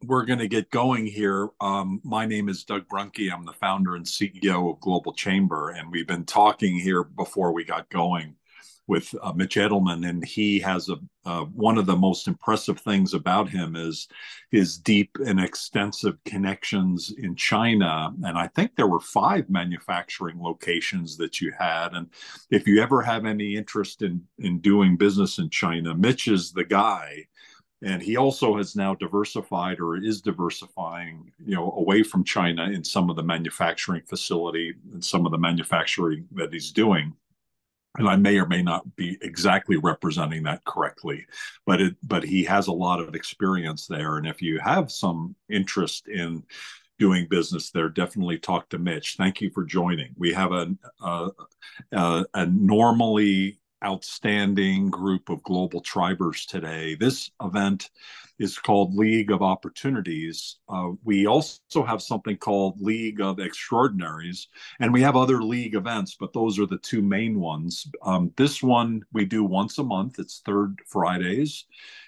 We're going to get going here. My name is Doug Brunke. I'm the founder and CEO of Global Chamber, and we've been talking here before we got going with Mitch Edelman, and he has one of the most impressive things about him is his deep and extensive connections in China. And I think there were five manufacturing locations that you had. And if you ever have any interest in doing business in China, Mitch is the guy. And he also has now diversified or is diversifying, away from China in some of the manufacturing facility and some of the manufacturing that he's doing. And I may or may not be exactly representing that correctly, but he has a lot of experience there. And if you have some interest in doing business there, definitely talk to Mitch. Thank you for joining. We have a normally outstanding group of global tribers today. This event is called League of Opportunities. We also have something called League of Extraordinaries, and we have other league events, but those are the two main ones. This one we do once a month. It's third Fridays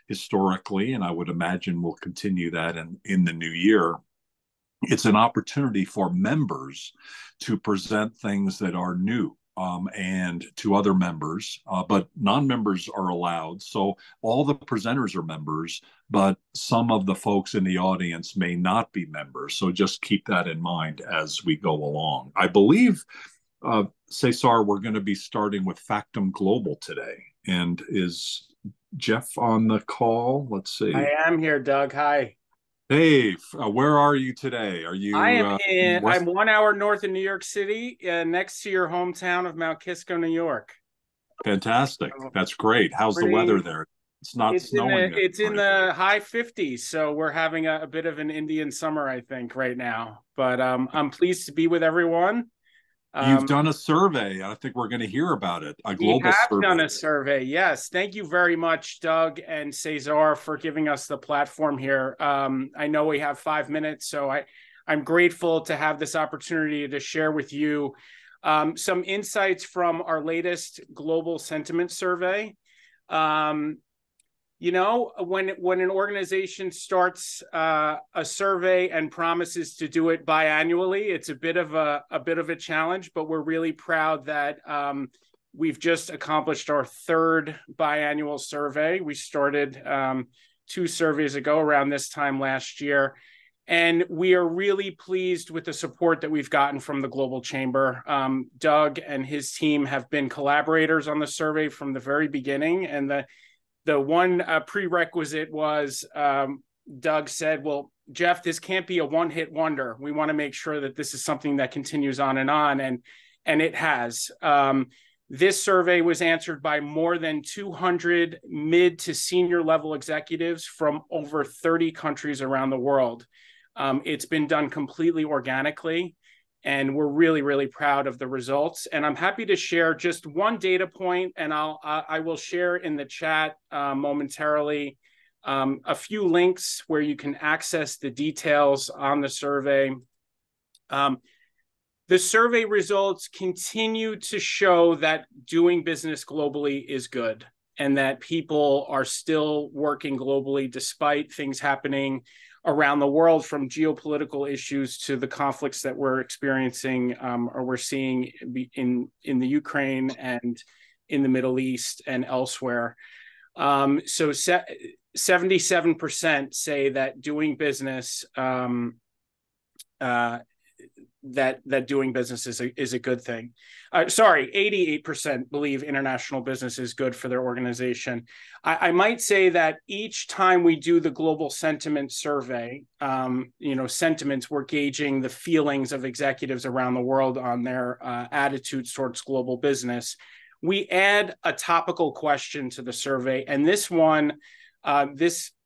historically, and I would imagine we'll continue that in the new year. It's an opportunity for members to present things that are new and to other members, but non-members are allowed. So all the presenters are members, but some of the folks in the audience may not be members. So just keep that in mind as we go along. I believe, Cesar, we're going to be starting with Factum Global today. And is Jeff on the call? Let's see. I am here, Doug. Hi. Hey, where are you today? Are I you am in in, I'm West? 1 hour north of New York City, next to your hometown of Mount Kisco, New York. Fantastic. So That's great. How's the weather pretty, there? It's not snowing this it's in morning. the high 50s, so we're having a bit of an Indian summer, I think, right now. But I'm pleased to be with everyone. You've Um, done a survey. I think we're going to hear about it, a we global have survey. done a survey. Yes. Thank you very much, Doug and Cesar, for giving us the platform here. I know we have 5 minutes, so I'm grateful to have this opportunity to share with you some insights from our latest global sentiment survey. When an organization starts a survey and promises to do it biannually, it's a bit of a challenge, but we're really proud that we've just accomplished our third biannual survey. We started 2 surveys ago around this time last year. And we are really pleased with the support that we've gotten from the Global Chamber. Doug and his team have been collaborators on the survey from the very beginning. And the one prerequisite was Doug said, well, Jeff, this can't be a one-hit wonder. We want to make sure that this is something that continues on. And it has. This survey was answered by more than 200 mid to senior level executives from over 30 countries around the world. It's been done completely organically, and we're really, really proud of the results. And I'm happy to share just one data point, and I will share in the chat momentarily a few links where you can access the details on the survey. The survey results continue to show that doing business globally is good, and that people are still working globally despite things happening around the world, from geopolitical issues to the conflicts that we're experiencing or we're seeing in the Ukraine and in the Middle East and elsewhere. So 77% say that doing business that doing business is a good thing. 88% believe international business is good for their organization. I might say that each time we do the global sentiment survey, sentiments, we're gauging the feelings of executives around the world on their attitudes towards global business. We add a topical question to the survey, and this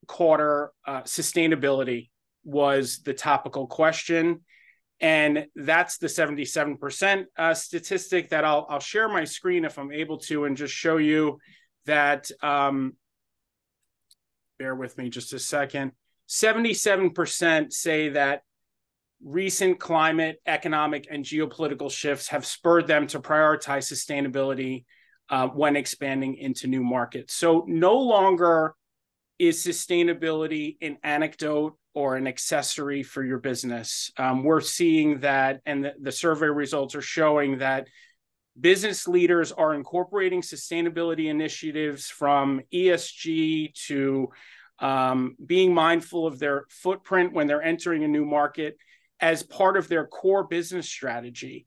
quarter, sustainability was the topical question. And that's the 77% statistic that I'll share my screen if I'm able to, and just show you that, bear with me just a second, 77% say that recent climate, economic, and geopolitical shifts have spurred them to prioritize sustainability when expanding into new markets. So no longer is sustainability an anecdote or an accessory for your business. We're seeing that, and the survey results are showing that business leaders are incorporating sustainability initiatives from ESG to being mindful of their footprint when they're entering a new market as part of their core business strategy.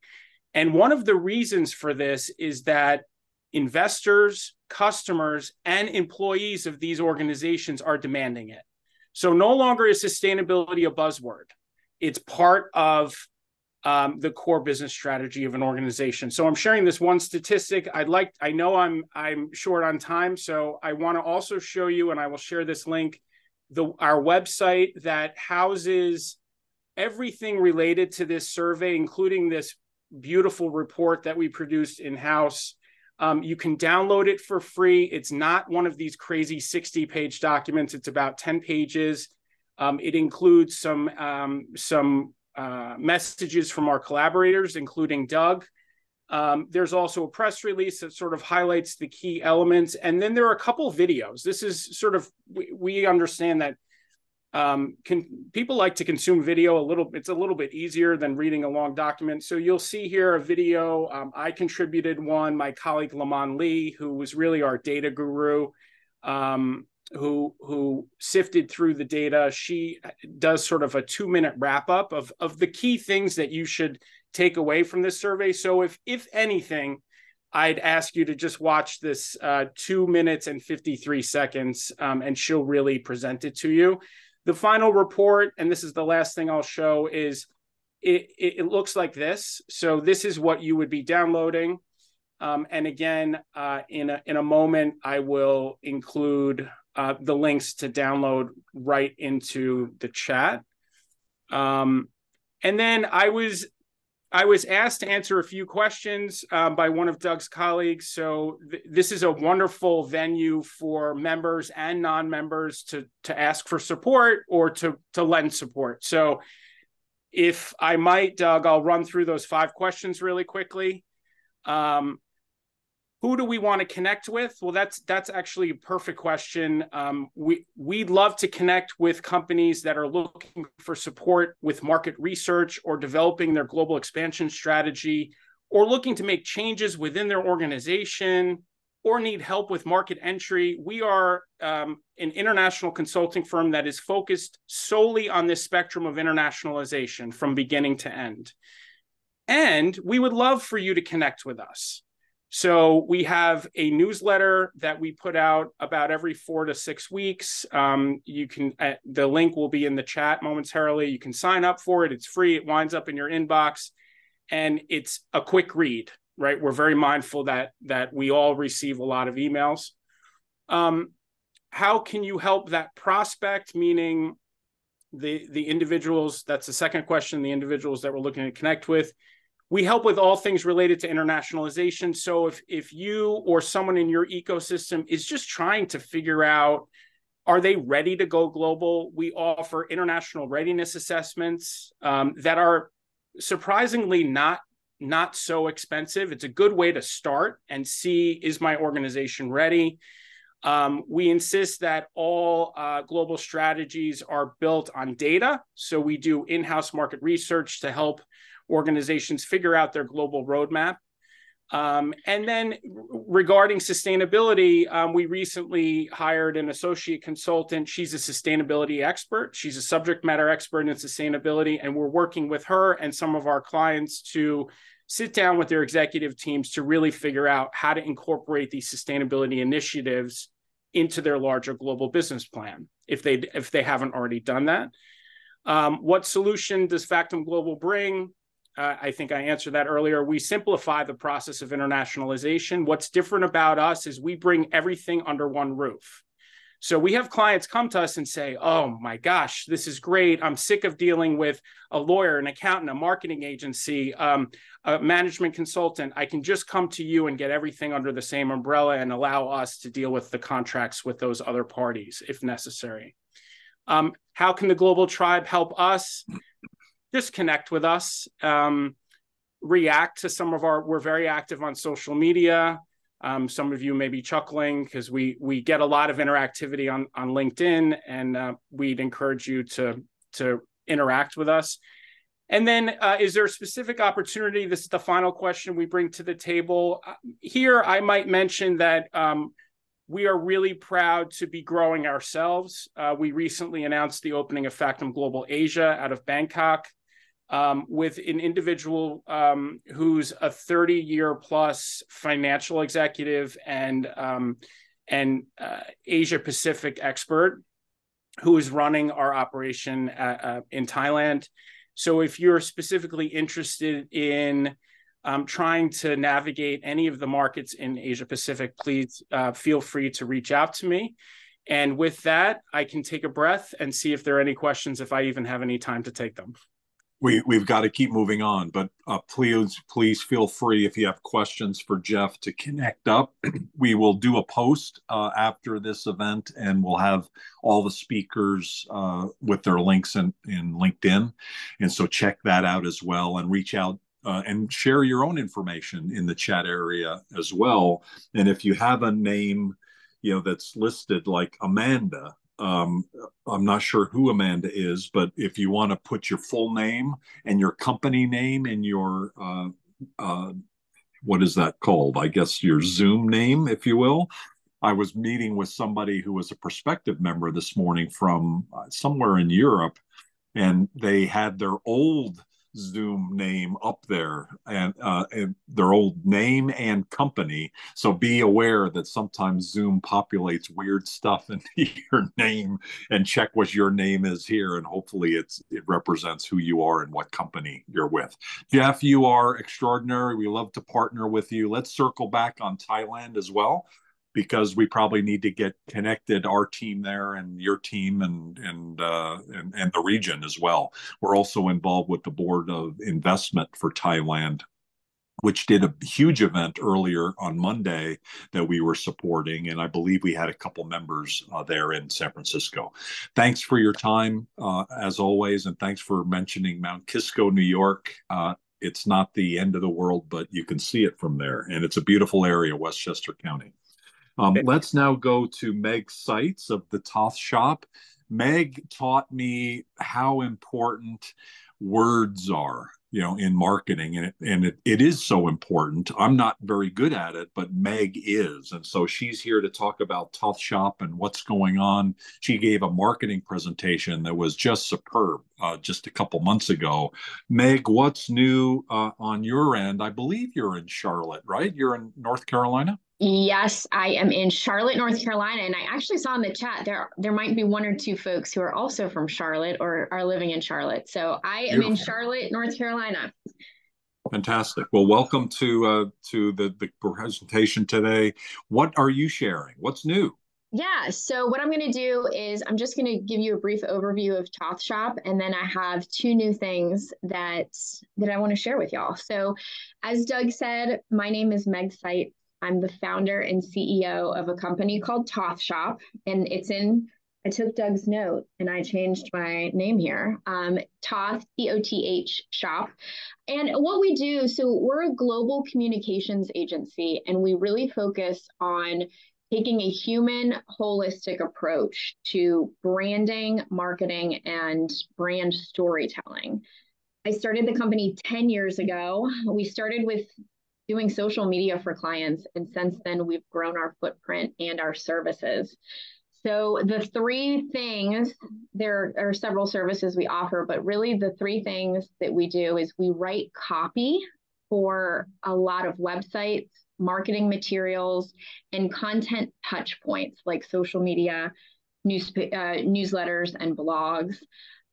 And one of the reasons for this is that investors, customers, and employees of these organizations are demanding it. So no longer is sustainability a buzzword. It's part of the core business strategy of an organization. So I'm sharing this one statistic. I know I'm short on time, so I want to also show you, and I will share this link, our website that houses everything related to this survey, including this beautiful report that we produced in-house. You can download it for free. It's not one of these crazy 60-page documents. It's about 10 pages. It includes some messages from our collaborators, including Doug. There's also a press release that sort of highlights the key elements. And then there are a couple of videos. This is sort of, we understand that people like to consume video it's a little bit easier than reading a long document. So you'll see here a video. I contributed one. My colleague Lamont Lee, who was really our data guru, who sifted through the data. She does sort of a 2-minute wrap up of the key things that you should take away from this survey. So if anything, I'd ask you to just watch this 2 minutes and 53 seconds, and she'll really present it to you. The final report, and this is the last thing I'll show, is it looks like this. So this is what you would be downloading. And again, in a moment, I will include the links to download right into the chat. And then I was asked to answer a few questions by one of Doug's colleagues. So this is a wonderful venue for members and non-members to ask for support or to lend support. So if I might, Doug, I'll run through those 5 questions really quickly. Who do we want to connect with? Well, that's actually a perfect question. We'd love to connect with companies that are looking for support with market research or developing their global expansion strategy, or looking to make changes within their organization, or need help with market entry. We are an international consulting firm that is focused solely on this spectrum of internationalization from beginning to end. And we would love for you to connect with us. So we have a newsletter that we put out about every 4 to 6 weeks. You can, the link will be in the chat momentarily. You can sign up for it. It's free. It winds up in your inbox, and it's a quick read, right? We're very mindful that we all receive a lot of emails. How can you help that prospect? Meaning the individuals, that's the second question, the individuals that we're looking to connect with. We help with all things related to internationalization. So if you or someone in your ecosystem is just trying to figure out, are they ready to go global? We offer international readiness assessments that are surprisingly not so expensive. It's a good way to start and see, is my organization ready? We insist that all global strategies are built on data. So we do in-house market research to help organizations figure out their global roadmap. And then regarding sustainability, we recently hired an associate consultant. She's a sustainability expert. She's a subject matter expert in sustainability. And we're working with her and some of our clients to sit down with their executive teams to really figure out how to incorporate these sustainability initiatives into their larger global business plan, if they haven't already done that. What solution does Factum Global bring? I think I answered that earlier. We simplify the process of internationalization. What's different about us is we bring everything under one roof. So we have clients come to us and say, oh my gosh, this is great. I'm sick of dealing with a lawyer, an accountant, a marketing agency, a management consultant. I can just come to you and get everything under the same umbrella and allow us to deal with the contracts with those other parties if necessary. How can the Global Tribe help us? Just connect with us, react to some of we're very active on social media. Some of you may be chuckling because we get a lot of interactivity on LinkedIn, and we'd encourage you to to interact with us. And then is there a specific opportunity? This is the final question we bring to the table. Here, I might mention that we are really proud to be growing ourselves. We recently announced the opening of Factum Global Asia out of Bangkok with an individual who's a 30-year plus financial executive and Asia Pacific expert who is running our operation in Thailand. So if you're specifically interested in trying to navigate any of the markets in Asia Pacific, please feel free to reach out to me. And with that, I can take a breath and see if there are any questions, if I even have any time to take them. We've got to keep moving on, but please feel free if you have questions for Jeff to connect up. We will do a post after this event, and we'll have all the speakers with their links in LinkedIn. And so check that out as well, and reach out and share your own information in the chat area as well. And if you have a name, that's listed like Amanda, I'm not sure who Amanda is, but if you want to put your full name and your company name and your what is that called? I guess your Zoom name, if you will. I was meeting with somebody who was a prospective member this morning from somewhere in Europe, and they had their old Zoom name up there and their old name and company. So be aware that sometimes Zoom populates weird stuff into your name, and check what your name is here. And hopefully it represents who you are and what company you're with. Jeff, you are extraordinary. We love to partner with you. Let's circle back on Thailand as well, because we probably need to get connected, our team there and your team and the region as well. We're also involved with the Board of Investment for Thailand, which did a huge event earlier on Monday that we were supporting. And I believe we had a couple members there in San Francisco. Thanks for your time, as always, and thanks for mentioning Mount Kisco, New York. It's not the end of the world, but you can see it from there. And it's a beautiful area, Westchester County. Let's now go to Meg Seitz of the Toth Shop. Meg taught me how important words are, in marketing, and it is so important. I'm not very good at it, but Meg is, and so she's here to talk about Toth Shop and what's going on. She gave a marketing presentation that was just superb just a couple months ago. Meg, what's new on your end? I believe you're in Charlotte, right? You're in North Carolina? Yes, I am in Charlotte, North Carolina, and I actually saw in the chat there might be one or two folks who are also from Charlotte or are living in Charlotte. So I am in Charlotte, North Carolina. Fantastic. Well, welcome to the presentation today. What are you sharing? What's new? Yeah, so what I'm going to do is I'm just going to give you a brief overview of Toth Shop, and then I have two new things that I want to share with y'all. So as Doug said, my name is Meg Seitz. I'm the founder and CEO of a company called Toth Shop, and I took Doug's note and I changed my name here, Toth, T-O-T-H Shop. And what we do, so we're a global communications agency, and we really focus on taking a human, holistic approach to branding, marketing, and brand storytelling. I started the company 10 years ago. We started with doing social media for clients, and since then we've grown our footprint and our services. So the three things, there are several services we offer, but really the three things that we do is we write copy for a lot of websites, marketing materials, and content touch points like social media, newsletters, and blogs.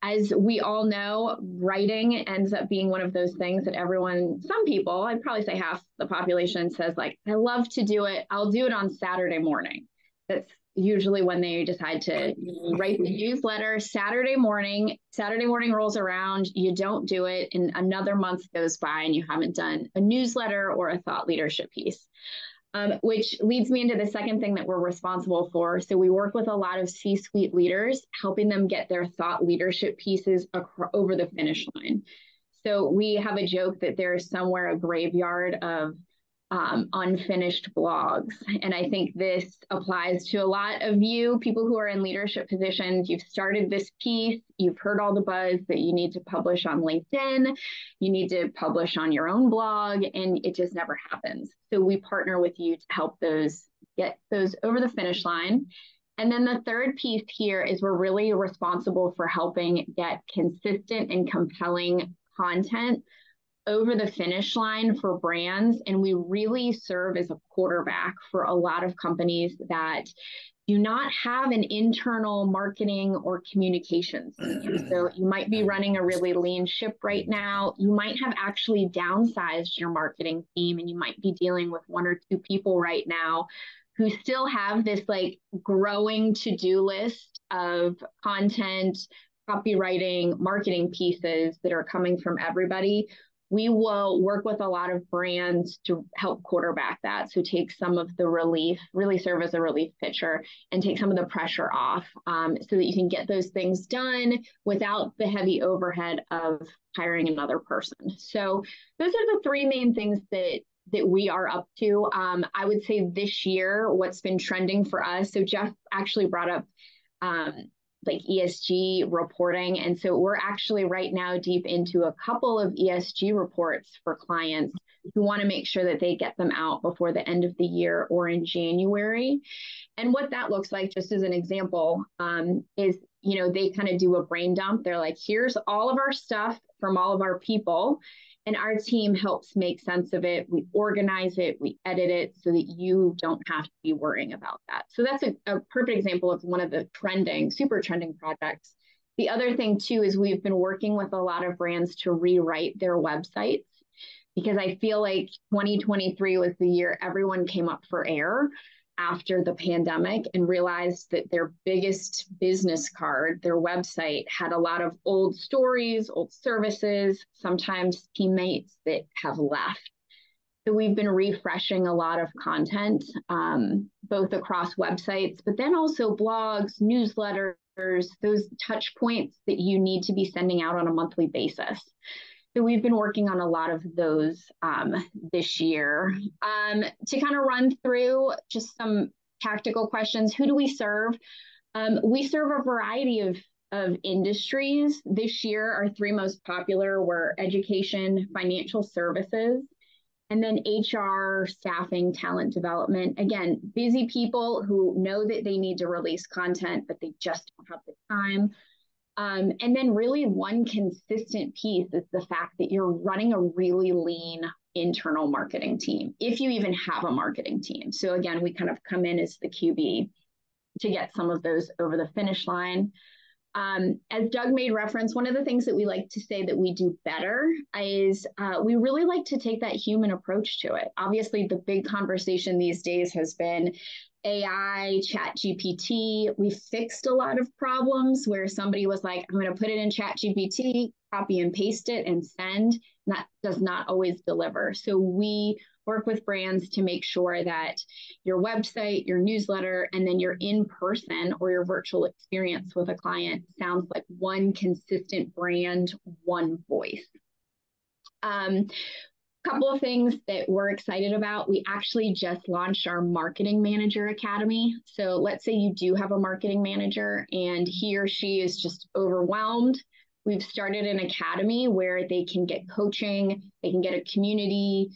As we all know, writing ends up being one of those things that some people, I'd probably say half the population says, like, I love to do it. I'll do it on Saturday morning. That's usually when they decide to write the newsletter. Saturday morning rolls around, you don't do it, and another month goes by and you haven't done a newsletter or a thought leadership piece. Which leads me into the second thing that we're responsible for. So we work with a lot of C-suite leaders, helping them get their thought leadership pieces over the finish line. So we have a joke that there is somewhere a graveyard of unfinished blogs. And I think this applies to a lot of you, people who are in leadership positions. You've started this piece, you've heard all the buzz that you need to publish on LinkedIn, you need to publish on your own blog, and it just never happens. So we partner with you to help get those over the finish line. And then the third piece here is we're really responsible for helping get consistent and compelling content over the finish line for brands. And we really serve as a quarterback for a lot of companies that do not have an internal marketing or communications team. So you might be running a really lean ship right now. You might have actually downsized your marketing team, and you might be dealing with one or two people right now who still have this like growing to-do list of content, copywriting, marketing pieces that are coming from everybody. We will work with a lot of brands to help quarterback that. So take some of the relief, really serve as a relief pitcher and take some of the pressure off so that you can get those things done without the heavy overhead of hiring another person. So those are the three main things that we are up to. I would say this year, what's been trending for us. So Jeff actually brought up like ESG reporting. And so we're actually right now deep into a couple of ESG reports for clients who want to make sure that they get them out before the end of the year or in January. And what that looks like, just as an example, is, they kind of do a brain dump. They're like, here's all of our stuff from all of our people. And our team helps make sense of it. We organize it, we edit it so that you don't have to be worrying about that. So that's a perfect example of one of the super trending projects. The other thing too is we've been working with a lot of brands to rewrite their websites, because I feel like 2023 was the year everyone came up for air after the pandemic and realized that their biggest business card, their website, had a lot of old stories, old services, sometimes teammates that have left. So we've been refreshing a lot of content, both across websites, but then also blogs, newsletters, those touch points that you need to be sending out on a monthly basis. So we've been working on a lot of those this year. To kind of run through just some tactical questions, who do we serve? We serve a variety of industries. This year, our three most popular were education, financial services, and then HR, staffing, talent development. Again, busy people who know that they need to release content, but they just don't have the time. And then really one consistent piece is the fact that you're running a really lean internal marketing team, if you even have a marketing team. So again, we kind of come in as the QB to get some of those over the finish line. As Doug made reference, one of the things that we like to say that we do better is we really like to take that human approach to it. Obviously, the big conversation these days has been AI, ChatGPT. We fixed a lot of problems where somebody was like, I'm going to put it in ChatGPT, copy and paste it and send. And that does not always deliver. So we work with brands to make sure that your website, your newsletter, and then your in-person or your virtual experience with a client sounds like one consistent brand, one voice. Couple of things that we're excited about. We actually just launched our Marketing Manager Academy. So let's say you do have a marketing manager and he or she is just overwhelmed. We've started an academy where they can get coaching, they can get a community,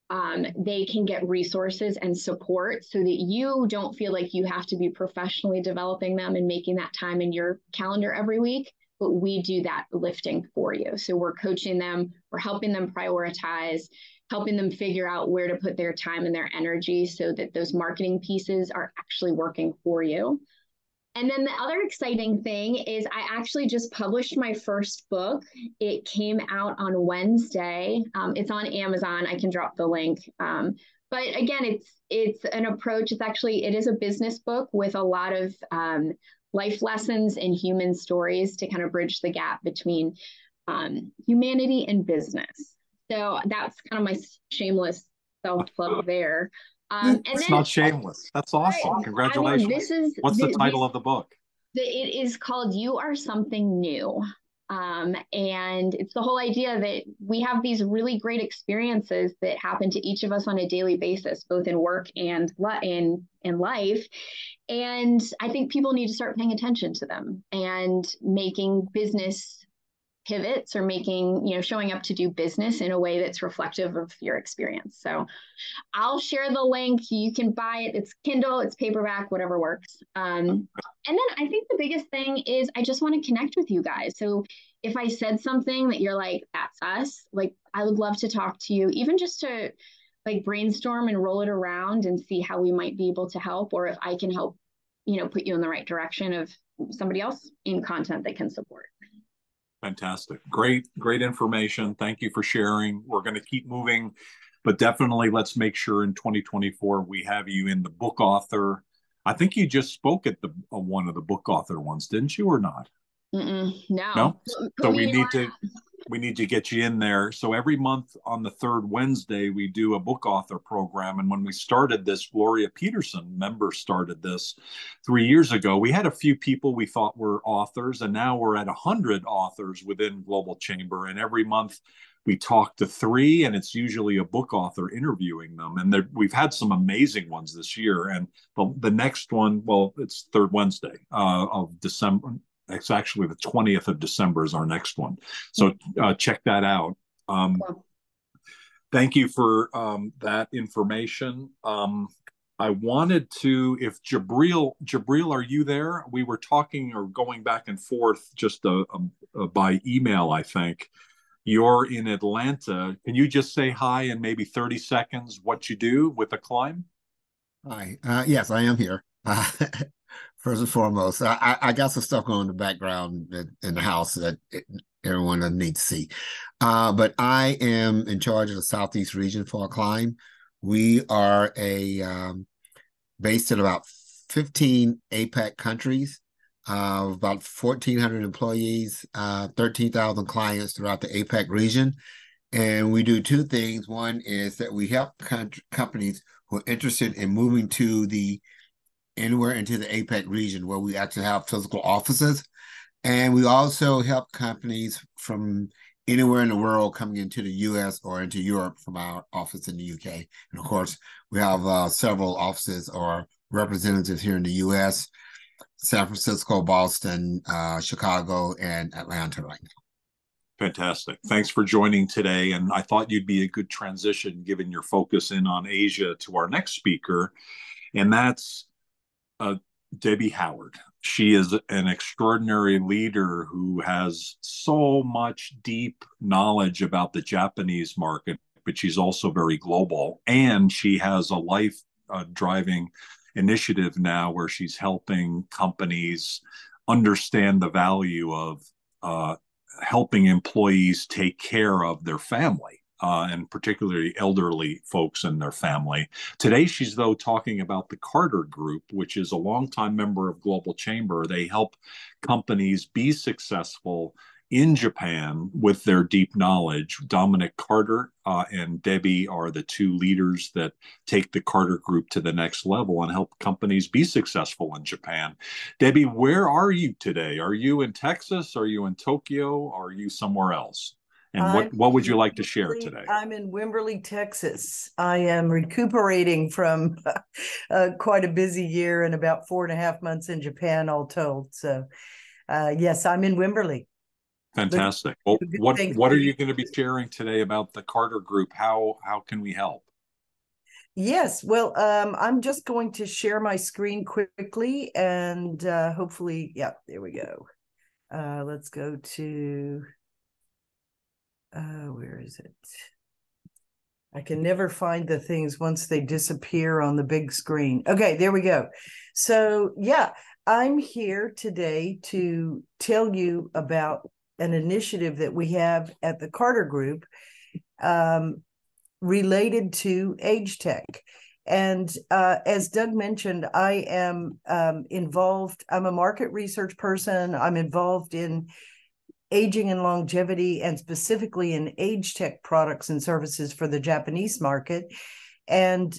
they can get resources and support so that you don't feel like you have to be professionally developing them and making that time in your calendar every week. But we do that lifting for you. So we're coaching them, we're helping them prioritize, helping them figure out where to put their time and their energy so that those marketing pieces are actually working for you. And then the other exciting thing is I actually just published my first book. It came out on Wednesday. It's on Amazon. I can drop the link. But again, it's an approach. It is a business book with a lot of life lessons and human stories to kind of bridge the gap between humanity and business. So that's kind of my shameless self-plug there. It's not shameless. That's awesome. Right. Congratulations. What's the title of the book? It is called You Are Something New. And it's the whole idea that we have these really great experiences that happen to each of us on a daily basis, both in work and in life. And I think people need to start paying attention to them and making business pivots, or showing up to do business in a way that's reflective of your experience. So I'll share the link. You can buy it. It's Kindle, it's paperback, whatever works. And then I think the biggest thing is I just want to connect with you guys. So if I said something that you're like, that's us, like, I would love to talk to you, even just to like brainstorm and roll it around and see how we might be able to help, or if I can help, put you in the right direction of somebody else in content that can support. Fantastic. Great information. Thank you for sharing. We're going to keep moving, but definitely let's make sure in 2024 we have you in the book author. I think you just spoke at the one of the book author ones, didn't you, or not? No. No? So we need to get you in there. So every month on the third Wednesday, we do a book author program. And when we started this, Gloria Peterson, member, started this 3 years ago. We had a few people we thought were authors, and now we're at 100 authors within Global Chamber. And every month we talk to 3, and it's usually a book author interviewing them. And we've had some amazing ones this year. And the next one, well, it's third Wednesday of December. It's actually the 20th of December is our next one. So check that out. Thank you for that information. I wanted to, if Jabril, are you there? We were talking or going back and forth just by email, I think. You're in Atlanta. Can you just say hi in maybe 30 seconds what you do with the climb? Hi. Yes, I am here. First and foremost, I got some stuff going on in the background in the house that everyone doesn't need to see. But I am in charge of the Southeast region for our climb. We are based in about 15 APAC countries, about 1,400 employees, 13,000 clients throughout the APAC region. And we do 2 things. One is that we help companies who are interested in moving to anywhere into the APAC region where we actually have physical offices. And we also help companies from anywhere in the world coming into the US or into Europe from our office in the UK. And of course, we have several offices or representatives here in the US, San Francisco, Boston, Chicago, and Atlanta right now. Fantastic. Thanks for joining today. And I thought you'd be a good transition, given your focus in on Asia, to our next speaker. And that's Debbie Howard. She is an extraordinary leader who has so much deep knowledge about the Japanese market, but she's also very global. And she has a life driving initiative now where she's helping companies understand the value of helping employees take care of their family. And particularly elderly folks and their family. Today, she's, though, talking about the Carter Group, which is a longtime member of Global Chamber. They help companies be successful in Japan with their deep knowledge. Dominic Carter and Debbie are the 2 leaders that take the Carter Group to the next level and help companies be successful in Japan. Debbie, where are you today? Are you in Texas? Are you in Tokyo? Are you somewhere else? And what would you like to share today? I'm in Wimberley, Texas. I am recuperating from quite a busy year and about 4.5 months in Japan, all told. So, yes, I'm in Wimberley. Fantastic. Well, what are you going to be sharing today about the Carter Group? How can we help? Yes, well, I'm just going to share my screen quickly and hopefully, yeah, there we go. Let's go to... where is it? I can never find the things once they disappear on the big screen. Okay, there we go. So yeah, I'm here today to tell you about an initiative that we have at the Carter Group related to age tech. And as Doug mentioned, I am involved. I'm a market research person. I'm involved in aging and longevity, and specifically in age tech products and services for the Japanese market. And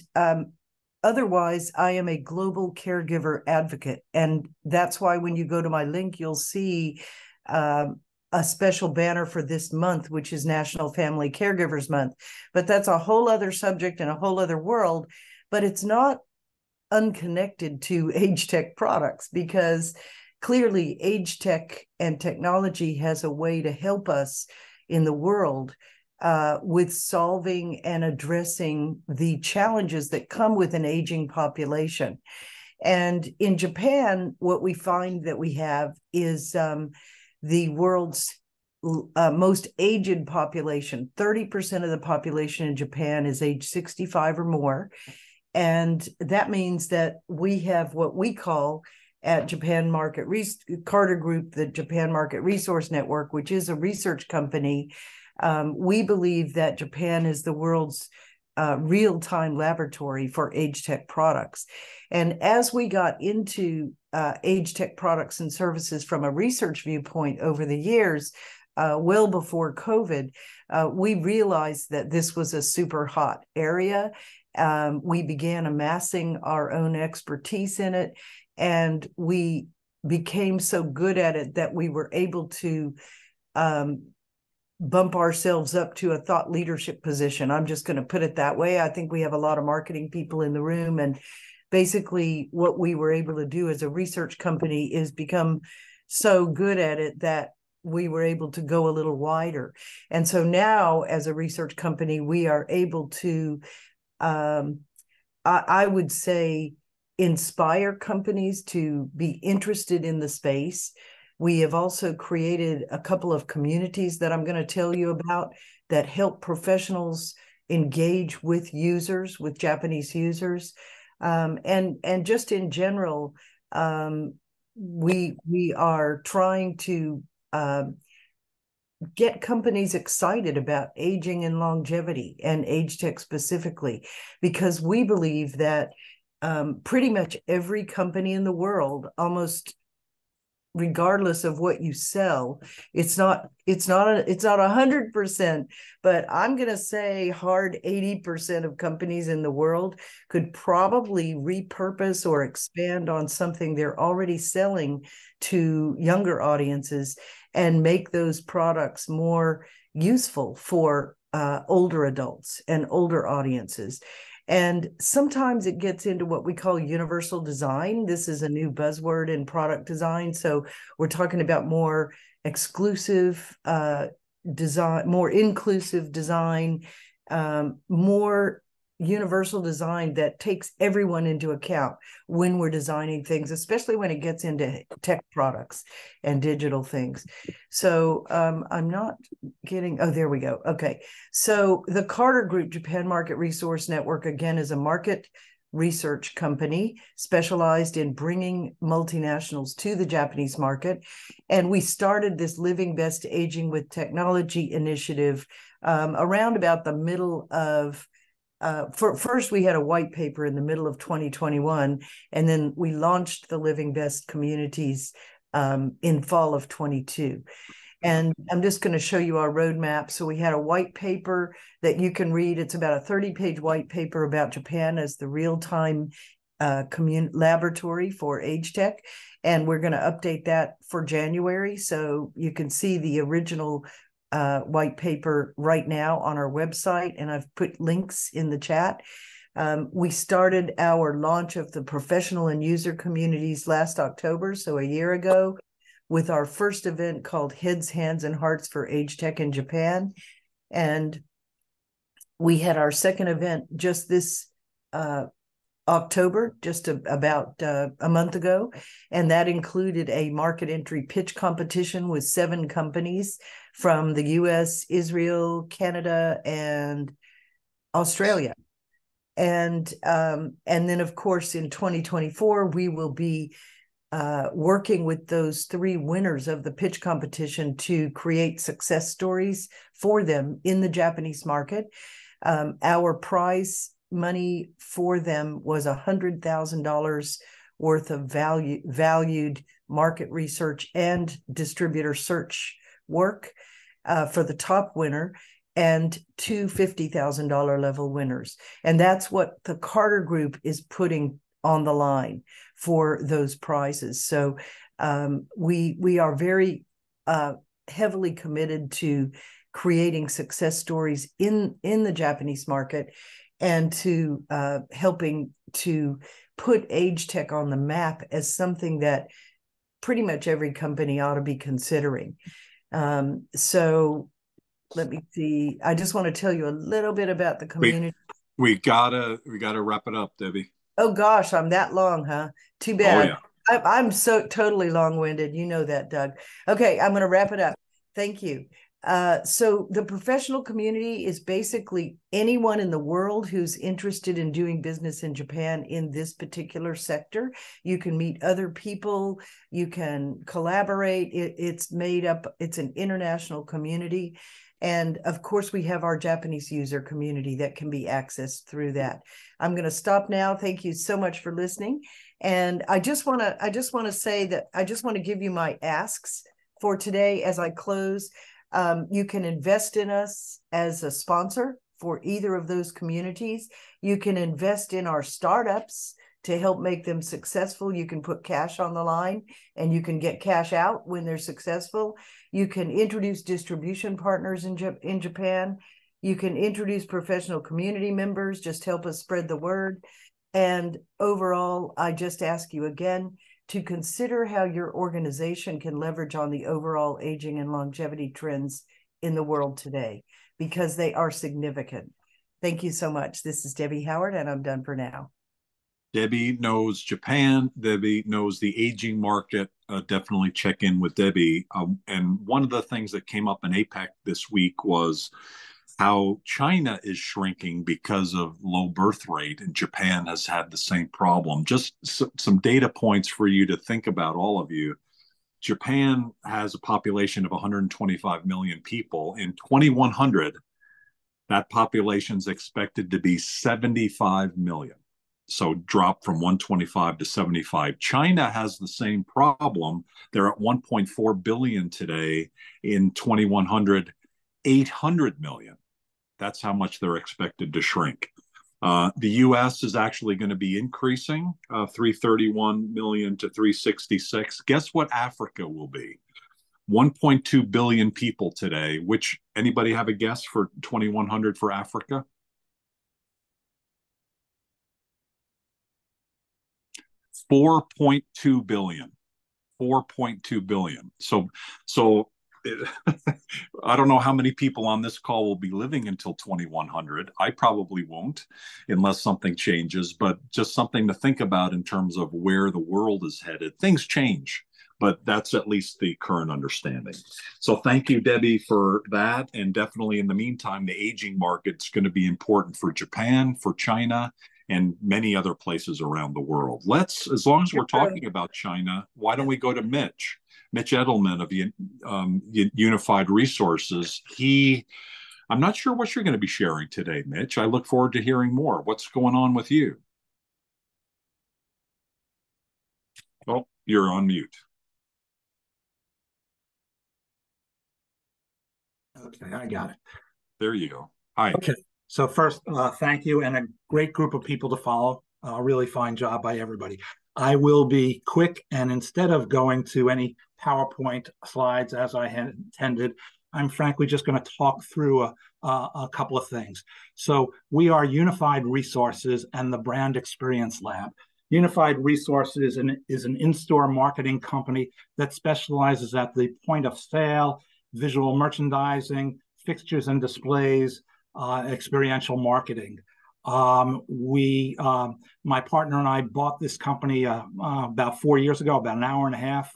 otherwise, I am a global caregiver advocate. And that's why when you go to my link, you'll see a special banner for this month, which is National Family Caregivers Month. But that's a whole other subject and a whole other world. But it's not unconnected to age tech products, because clearly age tech and technology has a way to help us in the world with solving and addressing the challenges that come with an aging population. And in Japan, what we find that we have is the world's most aged population. 30% of the population in Japan is age 65 or more. And that means that we have what we call at Japan Market Carter Group, the Japan Market Resource Network, which is a research company. We believe that Japan is the world's real-time laboratory for age tech products. And as we got into age tech products and services from a research viewpoint over the years, well before COVID, we realized that this was a super hot area. We began amassing our own expertise in it, and we became so good at it that we were able to bump ourselves up to a thought leadership position. I'm just going to put it that way. I think we have a lot of marketing people in the room, and basically what we were able to do as a research company is become so good at it that we were able to go a little wider. And so now as a research company, we are able to, I would say, inspire companies to be interested in the space. We have also created a couple of communities that I'm going to tell you about that help professionals engage with users, with Japanese users. And just in general, we are trying to get companies excited about aging and longevity and age tech specifically, because we believe that pretty much every company in the world, almost regardless of what you sell, it's not 100%, but I'm going to say hard 80% of companies in the world could probably repurpose or expand on something they're already selling to younger audiences and make those products more useful for older adults and older audiences. And sometimes it gets into what we call universal design. This is a new buzzword in product design. So we're talking about more exclusive design, more inclusive design, more universal design that takes everyone into account when we're designing things, especially when it gets into tech products and digital things. So I'm not getting, oh, there we go. Okay. So the Carter Group Japan Market Resource Network, again, is a market research company specialized in bringing multinationals to the Japanese market. And we started this Living Best Aging with Technology initiative around about the middle of first, we had a white paper in the middle of 2021, and then we launched the Living Best Communities in fall of 22. And I'm just going to show you our roadmap. So we had a white paper that you can read. It's about a 30-page white paper about Japan as the real-time laboratory for age tech. And we're going to update that for January. So you can see the original white paper right now on our website, and I've put links in the chat. We started our launch of the professional and user communities last October, so a year ago, with our first event called Heads, Hands, and Hearts for Age Tech in Japan. And we had our second event just this October, just about a month ago, and that included a market entry pitch competition with 7 companies from the US, Israel, Canada, and Australia. And then, of course, in 2024, we will be working with those 3 winners of the pitch competition to create success stories for them in the Japanese market. Our prize money for them was $100,000 worth of valued market research and distributor search work for the top winner, and 2 $50,000 level winners. And that's what the Carter Group is putting on the line for those prizes. So we are very heavily committed to creating success stories in the Japanese market and to helping to put age tech on the map as something that pretty much every company ought to be considering. So let me see. I just want to tell you a little bit about the community. We gotta wrap it up, Debbie. Oh gosh, I'm that long, huh? Too bad. Oh yeah. I'm so totally long-winded. You know that, Doug. Okay, I'm going to wrap it up. Thank you. So the professional community is basically anyone in the world who's interested in doing business in Japan in this particular sector. You can meet other people. You can collaborate. It's made up. It's an international community. And of course, we have our Japanese user community that can be accessed through that. I'm going to stop now. Thank you so much for listening. And I just want to say that I just want to give you my asks for today as I close. You can invest in us as a sponsor for either of those communities. You can invest in our startups to help make them successful. You can put cash on the line and you can get cash out when they're successful. You can introduce distribution partners in Japan. You can introduce professional community members, just help us spread the word. And overall, I just ask you again to consider how your organization can leverage on the overall aging and longevity trends in the world today, because they are significant. Thank you so much. This is Debbie Howard, and I'm done for now. Debbie knows Japan. Debbie knows the aging market. Definitely check in with Debbie. And one of the things that came up in APEC this week was how China is shrinking because of low birth rate, and Japan has had the same problem. Just some data points for you to think about, all of you. Japan has a population of 125 million people. In 2100, that population is expected to be 75 million. So drop from 125 to 75. China has the same problem. They're at 1.4 billion today. In 2100, 800 million. That's how much they're expected to shrink. The U.S. is actually going to be increasing 331 million to 366. Guess what Africa will be? 1.2 billion people today. Which, anybody have a guess for 2100 for Africa? 4.2 billion. 4.2 billion. So I don't know how many people on this call will be living until 2100. I probably won't unless something changes, but just something to think about in terms of where the world is headed. Things change, but that's at least the current understanding. So thank you, Debbie, for that. And definitely in the meantime, the aging market's going to be important for Japan, for China, and many other places around the world. As long as we're talking about China, why don't we go to Mitch Edelman of Unified Resources. I'm not sure what you're going to be sharing today, Mitch. I look forward to hearing more. What's going on with you? Oh, you're on mute. Okay, I got it. There you go. Hi. Okay, so first, thank you, and a great group of people to follow. Really fine job by everybody. I will be quick, and instead of going to any PowerPoint slides as I had intended, I'm frankly just going to talk through a couple of things. So we are Unified Resources and the Brand Experience Lab. Unified Resources is an in-store marketing company that specializes at the point of sale, visual merchandising, fixtures and displays, experiential marketing. My partner and I bought this company about 4 years ago, about an hour and a half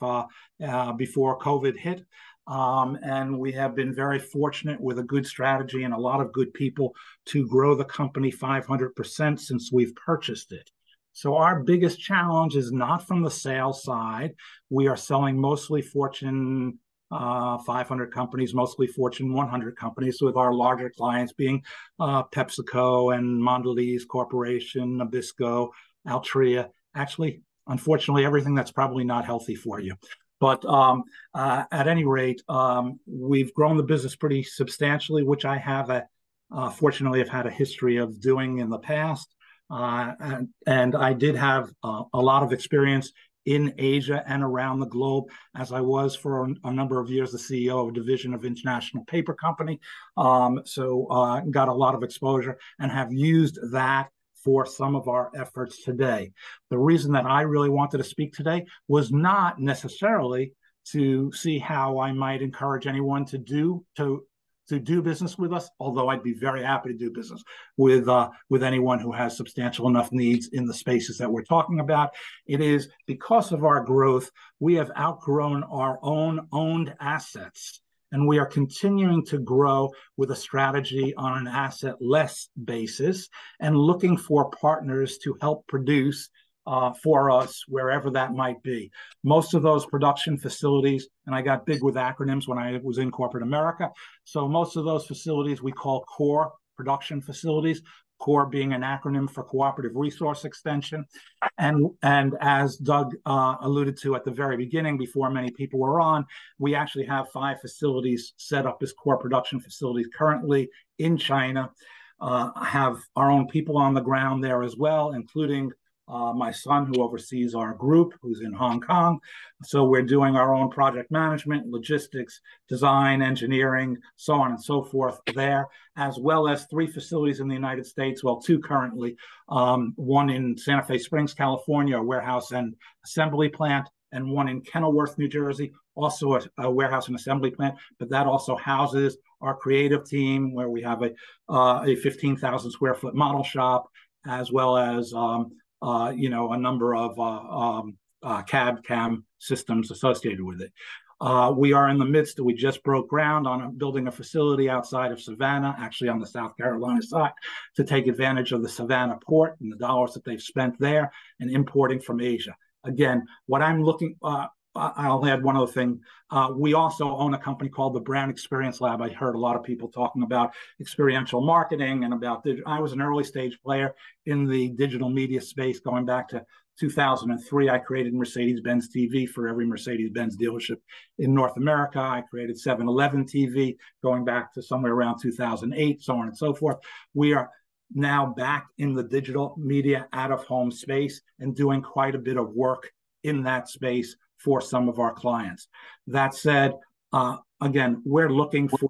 before COVID hit. And we have been very fortunate with a good strategy and a lot of good people to grow the company 500% since we've purchased it. So our biggest challenge is not from the sales side. We are selling mostly Fortune 500 companies, mostly Fortune 100 companies, with our larger clients being PepsiCo and Mondelez Corporation, Nabisco, Altria. Actually, unfortunately, everything that's probably not healthy for you. But at any rate, we've grown the business pretty substantially, which I have fortunately have had a history of doing in the past. And I did have a lot of experience in Asia and around the globe, as I was for a number of years the CEO of a division of International Paper Company. So got a lot of exposure and have used that for some of our efforts today. The reason that I really wanted to speak today was not necessarily to see how I might encourage anyone to do business with us, although I'd be very happy to do business with anyone who has substantial enough needs in the spaces that we're talking about. It is because of our growth, we have outgrown our own owned assets, and we are continuing to grow with a strategy on an asset-less basis and looking for partners to help produce for us wherever that might be. Most of those production facilities, and I got big with acronyms when I was in corporate America, so most of those facilities we call core production facilities, core being an acronym for Cooperative Resource Extension. And as Doug alluded to at the very beginning, before many people were on, we actually have 5 facilities set up as core production facilities currently in China. Have our own people on the ground there as well, including my son, who oversees our group, who's in Hong Kong. So we're doing our own project management, logistics, design, engineering, so on and so forth there, as well as 3 facilities in the United States, well, 2 currently, one in Santa Fe Springs, California, a warehouse and assembly plant, and one in Kenilworth, New Jersey, also a warehouse and assembly plant, but that also houses our creative team, where we have a 15,000 square foot model shop, as well as a number of CAD/CAM systems associated with it. We are in the midst, we just broke ground on building a facility outside of Savannah, actually on the South Carolina side, to take advantage of the Savannah port and the dollars that they've spent there and importing from Asia. Again, what I'm looking, I'll add one other thing. We also own a company called the Brand Experience Lab. I heard a lot of people talking about experiential marketing and about I was an early stage player in the digital media space going back to 2003. I created Mercedes-Benz TV for every Mercedes-Benz dealership in North America. I created 7-Eleven TV going back to somewhere around 2008, so on and so forth. We are now back in the digital media out-of-home space and doing quite a bit of work in that space for some of our clients. That said, again, we're looking for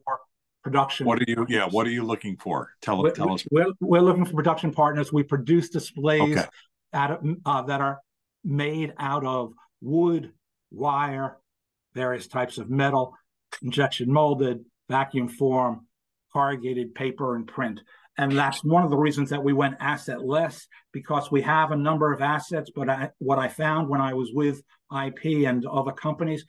production. What are you looking for? Tell us. We're looking for production partners. We produce displays that are made out of wood, wire, various types of metal, injection molded, vacuum formed, corrugated paper, and print. And that's one of the reasons that we went asset less, because we have a number of assets. But what I found when I was with IP and other companies,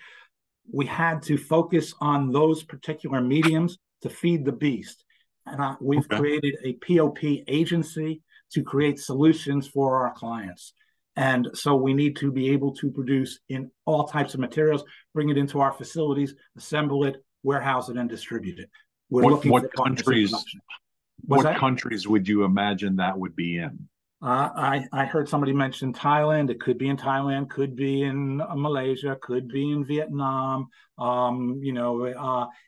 we had to focus on those particular mediums to feed the beast. And we've created a POP agency to create solutions for our clients. And so we need to be able to produce in all types of materials, bring it into our facilities, assemble it, warehouse it, and distribute it. We're looking for countries. What countries would you imagine that would be in? I heard somebody mention Thailand. It could be in Thailand, could be in Malaysia, could be in Vietnam.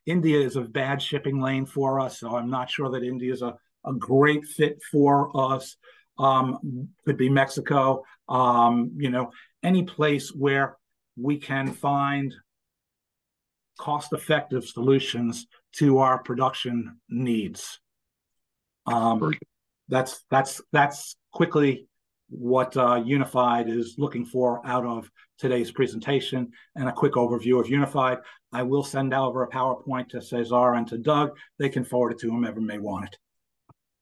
India is a bad shipping lane for us, so I'm not sure that India is a great fit for us. Could be Mexico. Any place where we can find cost-effective solutions to our production needs. That's quickly what Unified is looking for out of today's presentation, and a quick overview of Unified. I will send over a PowerPoint to Cesar and to Doug. They can forward it to whomever may want it.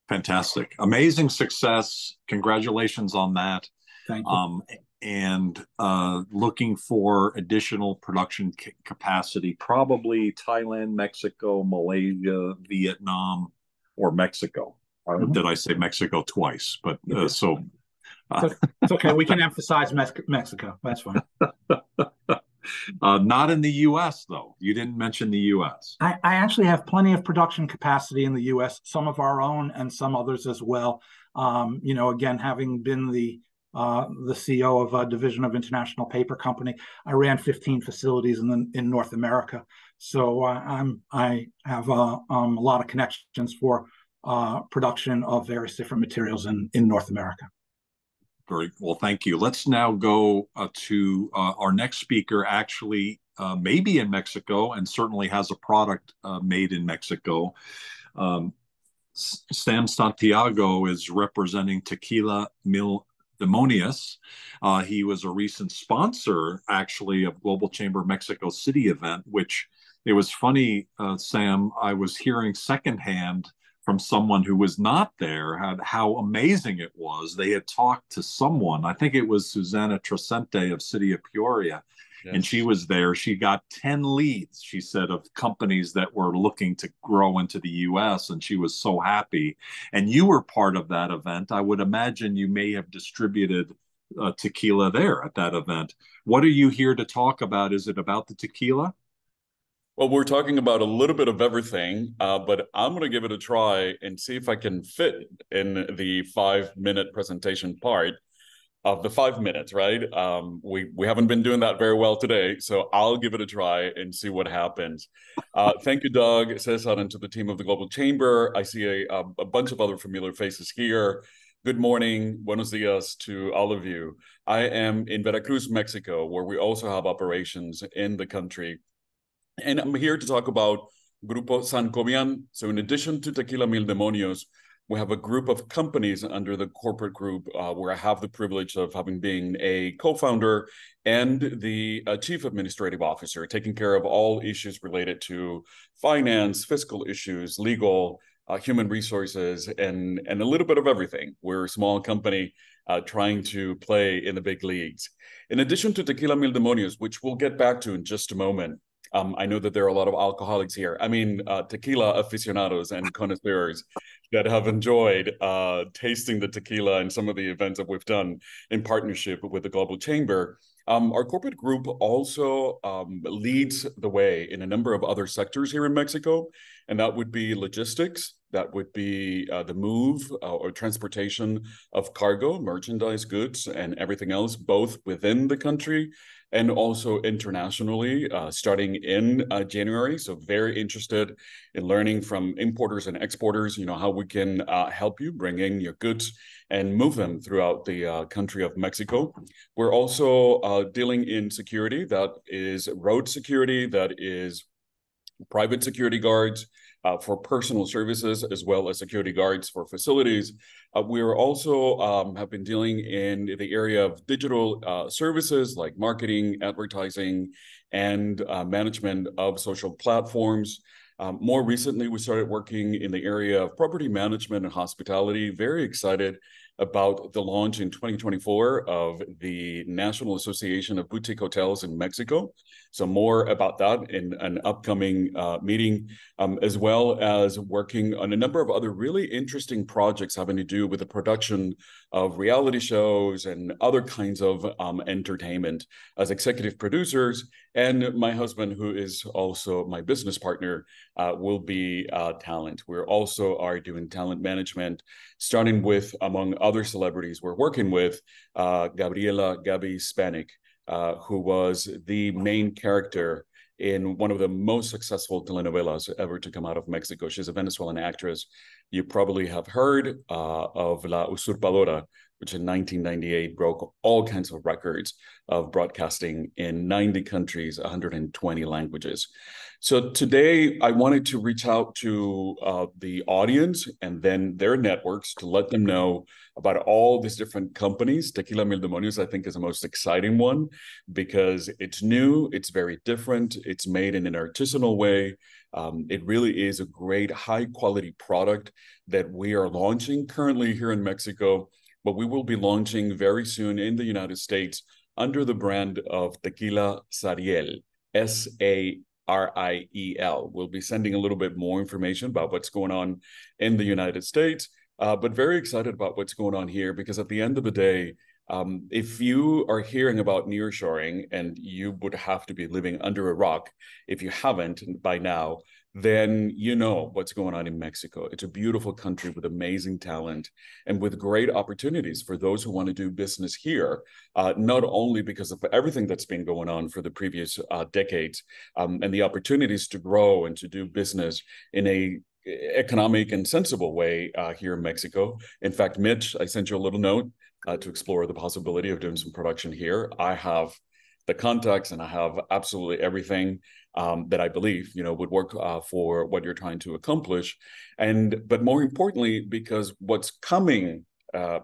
Fantastic. Amazing success. Congratulations on that. Thank you. And looking for additional production capacity, probably Thailand, Mexico, Malaysia, Vietnam, or Mexico. Did I say Mexico twice? But it's okay. We can emphasize Mexico. That's fine. Not in the U.S., though. You didn't mention the U.S. I actually have plenty of production capacity in the U.S., some of our own and some others as well. Again, having been the CEO of a division of International Paper Company, I ran 15 facilities in North America. So I have a lot of connections for production of various different materials in North America. Very well, thank you. Let's now go to our next speaker, actually, maybe in Mexico and certainly has a product made in Mexico. Sam Santiago is representing Tequila Mil Demonios. He was a recent sponsor, actually, of Global Chamber Mexico City event, which it was funny, Sam, I was hearing secondhand from someone who was not there how amazing it was. They had talked to someone, I think it was Susana Tresente of City of Peoria, yes. And she was there. She got 10 leads, she said, of companies that were looking to grow into the US, and she was so happy. And you were part of that event. I would imagine you may have distributed tequila there at that event. What are you here to talk about? Is it about the tequila? Well, we're talking about a little bit of everything, but I'm going to give it a try and see if I can fit in the 5-minute presentation part of the 5 minutes, right? We haven't been doing that very well today, so I'll give it a try and see what happens. Thank you, Doug, Cesar, and to the team of the Global Chamber. I see a bunch of other familiar faces here. Good morning, buenos dias to all of you. I am in Veracruz, Mexico, where we also have operations in the country. And I'm here to talk about Grupo San Cobian. So in addition to Tequila Mil Demonios, we have a group of companies under the corporate group where I have the privilege of having been a co-founder and the chief administrative officer, taking care of all issues related to finance, fiscal issues, legal, human resources, and a little bit of everything. We're a small company trying to play in the big leagues. In addition to Tequila Mil Demonios, which we'll get back to in just a moment, I know that there are a lot of alcoholics here. I mean, tequila aficionados and connoisseurs that have enjoyed tasting the tequila and some of the events that we've done in partnership with the Global Chamber. Our corporate group also leads the way in a number of other sectors here in Mexico, and that would be logistics, that would be the move or transportation of cargo, merchandise, goods, and everything else, both within the country and also internationally, starting in January. So very interested in learning from importers and exporters, how we can help you bring in your goods and move them throughout the country of Mexico. We're also dealing in security, that is road security, that is private security guards, for personal services, as well as security guards for facilities. We are also have been dealing in the area of digital services like marketing, advertising, and management of social platforms. More recently, we started working in the area of property management and hospitality. Very excited about the launch in 2024 of the National Association of Boutique Hotels in Mexico. So more about that in an upcoming meeting, as well as working on a number of other really interesting projects having to do with the production of reality shows and other kinds of entertainment as executive producers. And my husband, who is also my business partner, will be talent. We're also are doing talent management, starting with, among other celebrities we're working with, Gabriela Gabi Spanik, who was the main character in one of the most successful telenovelas ever to come out of Mexico. She's a Venezuelan actress. You probably have heard of La Usurpadora, which in 1998 broke all kinds of records of broadcasting in 90 countries, 120 languages. So today I wanted to reach out to the audience and then their networks to let them know about all these different companies. Tequila Mil Demonios, I think, is the most exciting one because it's new, it's very different, it's made in an artisanal way. It really is a great high quality product that we are launching currently here in Mexico, but we will be launching very soon in the United States under the brand of Tequila Sariel, S-A-R-I-E-L. We'll be sending a little bit more information about what's going on in the United States, but very excited about what's going on here because at the end of the day, if you are hearing about nearshoring, and you would have to be living under a rock if you haven't by now, then you know what's going on in Mexico. It's a beautiful country with amazing talent and with great opportunities for those who want to do business here, not only because of everything that's been going on for the previous decades and the opportunities to grow and to do business in a economic and sensible way here in Mexico. In fact, Mitch, I sent you a little note to explore the possibility of doing some production here. I have the contacts and I have absolutely everything that I believe, would work for what you're trying to accomplish. But more importantly, because what's coming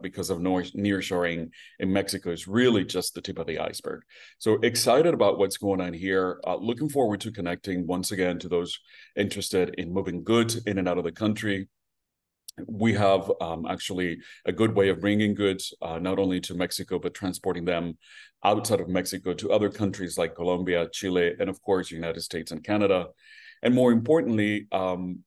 because of nearshoring in Mexico is really just the tip of the iceberg. So excited about what's going on here. Looking forward to connecting once again to those interested in moving goods in and out of the country. We have actually a good way of bringing goods, not only to Mexico, but transporting them outside of Mexico to other countries like Colombia, Chile, and of course, United States and Canada. And more importantly,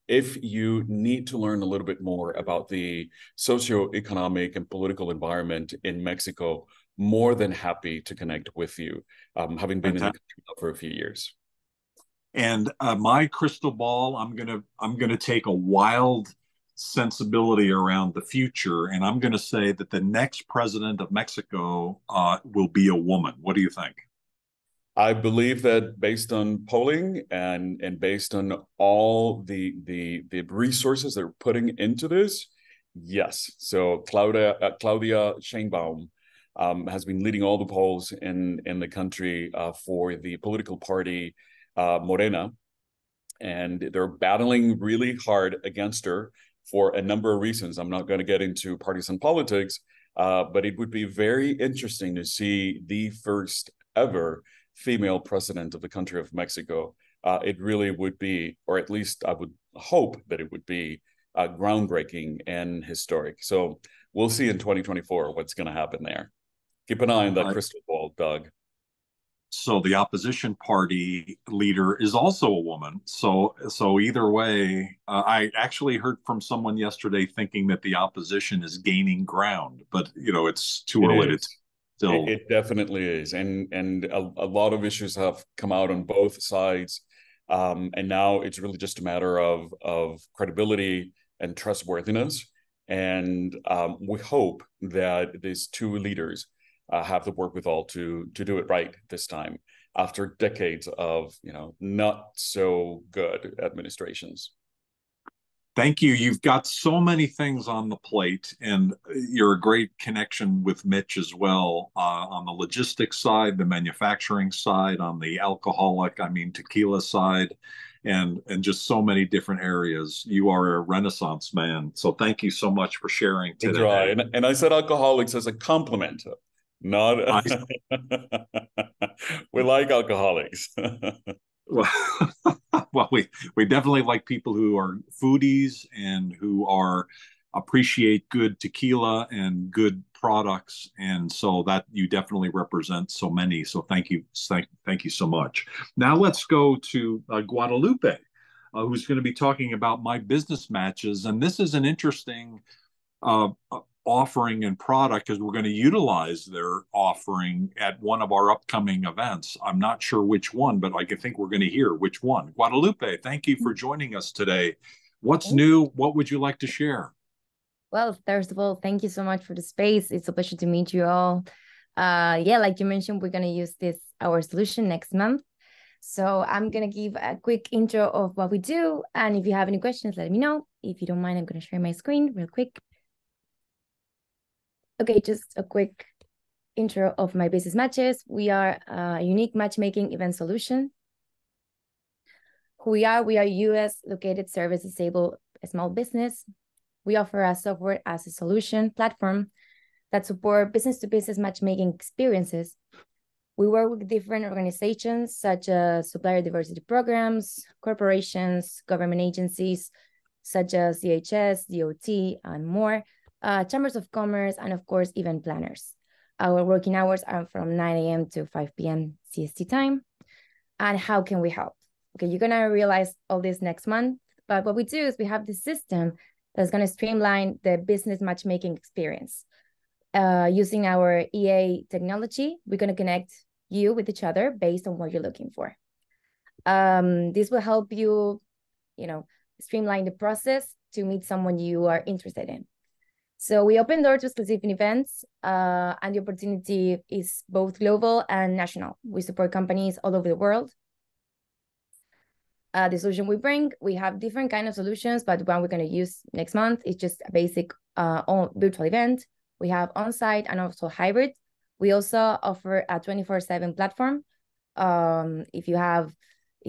if you need to learn a little bit more about the socioeconomic and political environment in Mexico, more than happy to connect with you, having been in the country for a few years. And my crystal ball, I'm gonna take a wild sensibility around the future, and I'm going to say that the next president of Mexico will be a woman. What do you think? I believe that based on polling and based on all the resources they're putting into this, yes. So Claudia Sheinbaum has been leading all the polls in the country for the political party Morena, and they're battling really hard against her for a number of reasons. I'm not going to get into partisan politics, but it would be very interesting to see the first ever female president of the country of Mexico. It really would be, or at least I would hope that it would be groundbreaking and historic. So we'll see in 2024 what's going to happen there. Keep an eye on that crystal ball, Doug. So the opposition party leader is also a woman. So either way, I actually heard from someone yesterday thinking that the opposition is gaining ground, but it's too early to still. It definitely is, and a lot of issues have come out on both sides, and now it's really just a matter of credibility and trustworthiness. And we hope that these two leaders have the wherewithal to do it right this time after decades of not so good administrations. Thank you. You've got so many things on the plate, and you're a great connection with Mitch as well on the logistics side, the manufacturing side, on the tequila side, and just so many different areas. You are a Renaissance man. So thank you so much for sharing today. That's right. And I said alcoholics as a compliment. Not we like alcoholics. Well, we definitely like people who are foodies and who appreciate good tequila and good products, and so that you definitely represent so many. So thank you so much. Now let's go to Guadalupe, who's going to be talking about my business matches, and this is an interesting offering and product because we're going to utilize their offering at one of our upcoming events. I'm not sure which one, but I think we're going to hear which one. Guadalupe, thank you for joining us today. What's new? What would you like to share? Well, first of all, thank you so much for the space. It's a pleasure to meet you all. Like you mentioned, we're going to use our solution next month. So I'm going to give a quick intro of what we do. And if you have any questions, let me know. If you don't mind, I'm going to share my screen real quick. Okay, just a quick intro of my business matches. We are a unique matchmaking event solution. Who we are US located service disabled small business. We offer a software as a solution platform that support business-to-business matchmaking experiences. We work with different organizations such as supplier diversity programs, corporations, government agencies such as DHS, DOT, and more. Chambers of commerce, and of course, event planners. Our working hours are from 9 a.m. to 5 p.m. CST time. And how can we help? Okay, you're gonna realize all this next month, but what we do is we have this system that's gonna streamline the business matchmaking experience. Using our EA technology, we're gonna connect you with each other based on what you're looking for. This will help you, streamline the process to meet someone you are interested in. So we open doors to specific events, and the opportunity is both global and national. We support companies all over the world. The solution we bring, we have different kind of solutions, but the one we're going to use next month is just a basic virtual event We have on-site and also hybrid. We also offer a 24/7 platform. If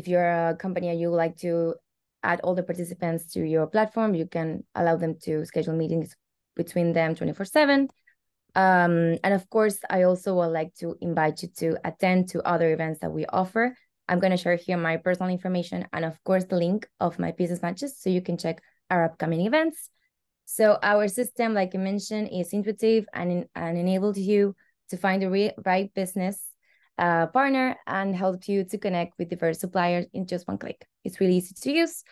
you're a company and you would like to add all the participants to your platform, you can allow them to schedule meetings between them 24/7. And of course, I also would like to invite you to attend to other events that we offer. I'm going to share here my personal information and of course the link of my business matches so you can check our upcoming events. So our system, like I mentioned, is intuitive and enables you to find the right business partner and help you to connect with diverse suppliers in just one click. It's really easy to use.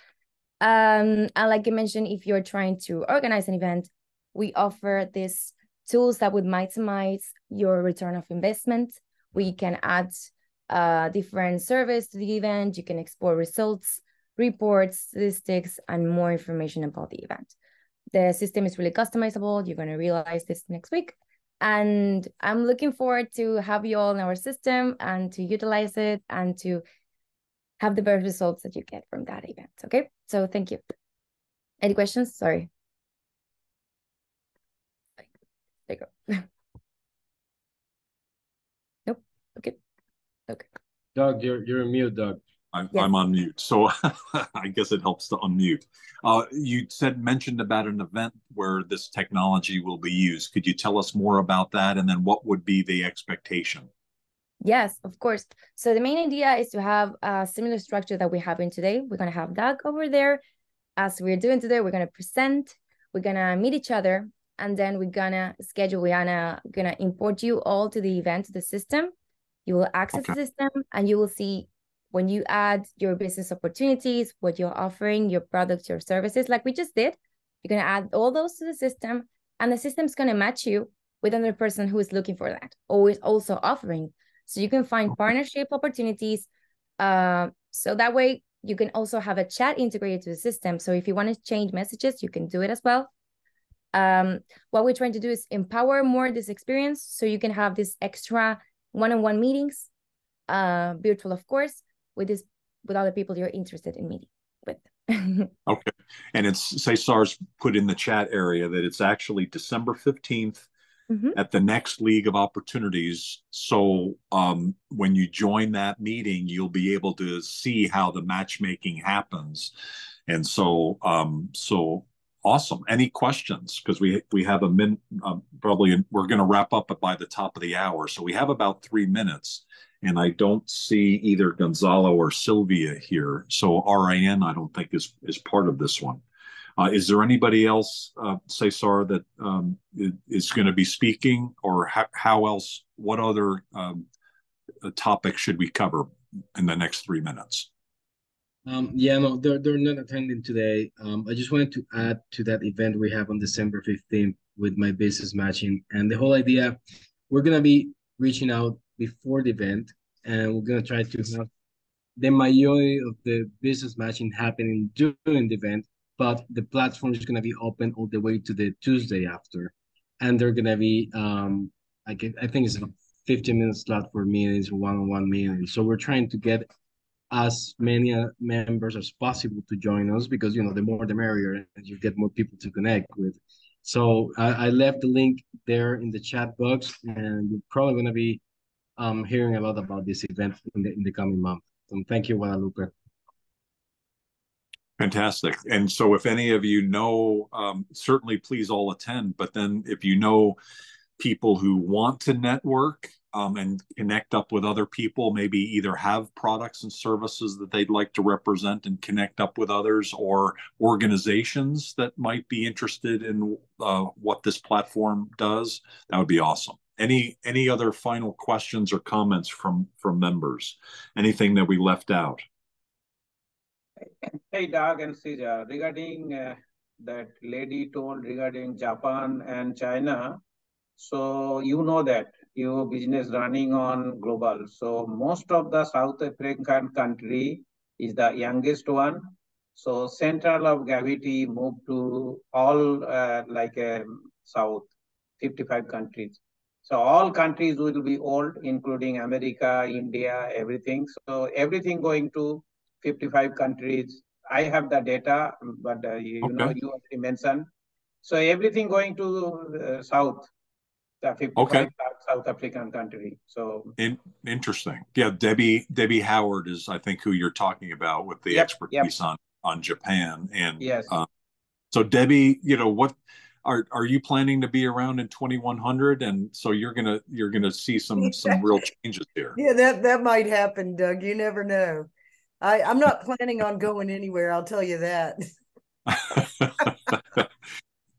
And like I mentioned, if you're trying to organize an event, we offer these tools that would maximize your return of investment. We can add different surveys to the event. You can export results, reports, statistics, and more information about the event. The system is really customizable. You're going to realize this next week. And I'm looking forward to have you all in our system and to utilize it and to have the best results that you get from that event. Okay, so thank you. Any questions? Sorry. There you go. Nope. Okay. Okay. Doug, you're on mute, Doug. I'm on mute, so I guess it helps to unmute. You mentioned about an event where this technology will be used. Could you tell us more about that, and then what would be the expectation? Yes, of course. So the main idea is to have a similar structure that we have in today. We're going to have Doug over there. As we're doing today, we're going to present, we're going to meet each other, and then we're going to schedule, we're going to import you all to the event, to the system. You will access the system, and you will see when you add your business opportunities, what you're offering, your products, your services, like we just did, you're going to add all those to the system, and the system's going to match you with another person who is looking for that, or is also offering. So you can find partnership opportunities. So that way you can also have a chat integrated to the system. So if you want to change messages, you can do it as well. What we're trying to do is empower more this experience so you can have this extra one-on-one meetings, virtual, of course, with other people you're interested in meeting with. Okay. And it's Cesar's put in the chat area that it's actually December 15th at the next League of Opportunities. So when you join that meeting, you'll be able to see how the matchmaking happens. And so awesome. Any questions? Because we have a minute, probably we're going to wrap up by the top of the hour. So we have about 3 minutes. And I don't see either Gonzalo or Sylvia here. So RIN, I don't think is part of this one. Is there anybody else, Cesar, that is going to be speaking, or how else? What other topics should we cover in the next 3 minutes? Yeah, no, they're not attending today. I just wanted to add to that event we have on December 15th with my business matching, and the whole idea, we're gonna be reaching out before the event, and we're gonna try to have the majority of the business matching happening during the event, but the platform is gonna be open all the way to the Tuesday after, and they're gonna be I think it's a 15-minute slot for meetings, one-on-one meetings. So we're trying to get as many members as possible to join us, because the more the merrier, and you get more people to connect with. So I left the link there in the chat box, and you're probably going to be hearing a lot about this event in the coming month. So thank you, Guadalupe. Fantastic. And so if any of you know, certainly please all attend, but then if you know people who want to network and connect up with other people, maybe either have products and services that they'd like to represent and connect up with others, or organizations that might be interested in what this platform does, that would be awesome. Any other final questions or comments from members? Anything that we left out? Hey, Doug and Caesar, regarding that lady told regarding Japan and China, so you know that your business running on global. So most of the South African country is the youngest one. So central of gravity moved to all South, 55 countries. So all countries will be old, including America, India, everything. So everything going to 55 countries. I have the data, but you already mentioned. So everything going to South. the 55 Okay. lakh South African country. So Interesting. Yeah, Debbie Howard is, I think, who you're talking about with the yep, expertise on Japan. And yes. So Debbie, what are you planning to be around in 2100? And so you're gonna see some real changes here. Yeah, that might happen, Doug. You never know. I'm not planning on going anywhere, I'll tell you that.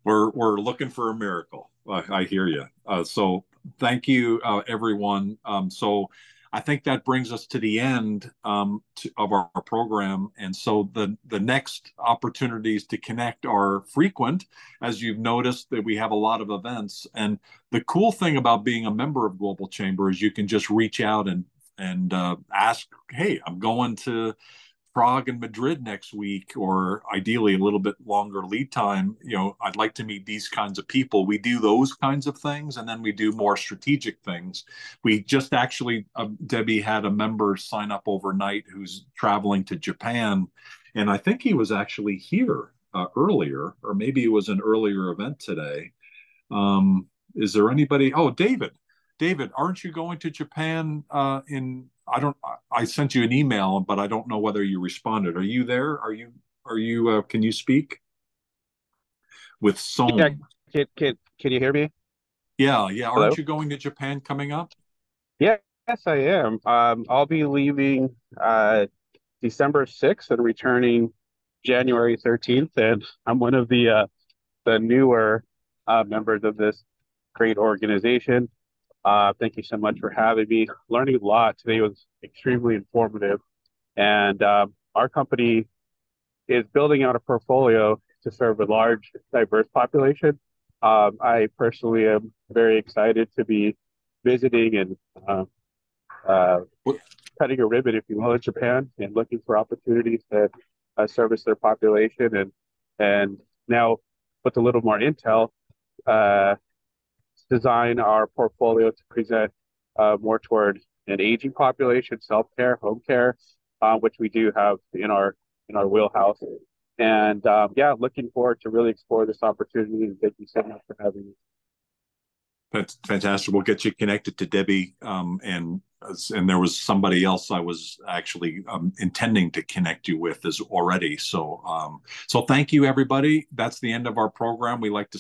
We're looking for a miracle. I hear you. So thank you, everyone. So I think that brings us to the end of our program. And so the next opportunities to connect are frequent, as you've noticed that we have a lot of events. And the cool thing about being a member of Global Chamber is you can just reach out and ask, hey, I'm going to Prague and Madrid next week, or ideally a little bit longer lead time. I'd like to meet these kinds of people. We do those kinds of things, and then we do more strategic things. We just actually, Debbie had a member sign up overnight who's traveling to Japan, and I think he was actually here earlier, or maybe it was an earlier event today. Is there anybody? Oh, David, aren't you going to Japan I sent you an email, but I don't know whether you responded. Are you there? Can you speak? With Soam. Yeah, can you hear me? Yeah. Hello? Aren't you going to Japan coming up? Yes, I am. I'll be leaving December 6th and returning January 13th, and I'm one of the newer members of this great organization. Thank you so much for having me. Learning a lot today was extremely informative, and our company is building out a portfolio to serve a large, diverse population. I personally am very excited to be visiting and cutting a ribbon, if you will, in Japan and looking for opportunities that service their population, and now with a little more intel, design our portfolio to present more toward an aging population, self-care, home care, which we do have in our wheelhouse. And looking forward to really explore this opportunity. And thank you so much for having me. That's fantastic. We'll get you connected to Debbie, and there was somebody else I was actually intending to connect you with as already. So thank you, everybody. That's the end of our program. We like to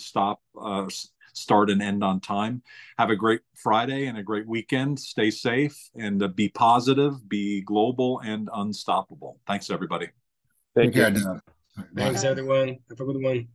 start and end on time. Have a great Friday and a great weekend. Stay safe and be positive, be global and unstoppable. Thanks, everybody. Thank you. Take care, Doug. Thanks, everyone. Have a good one.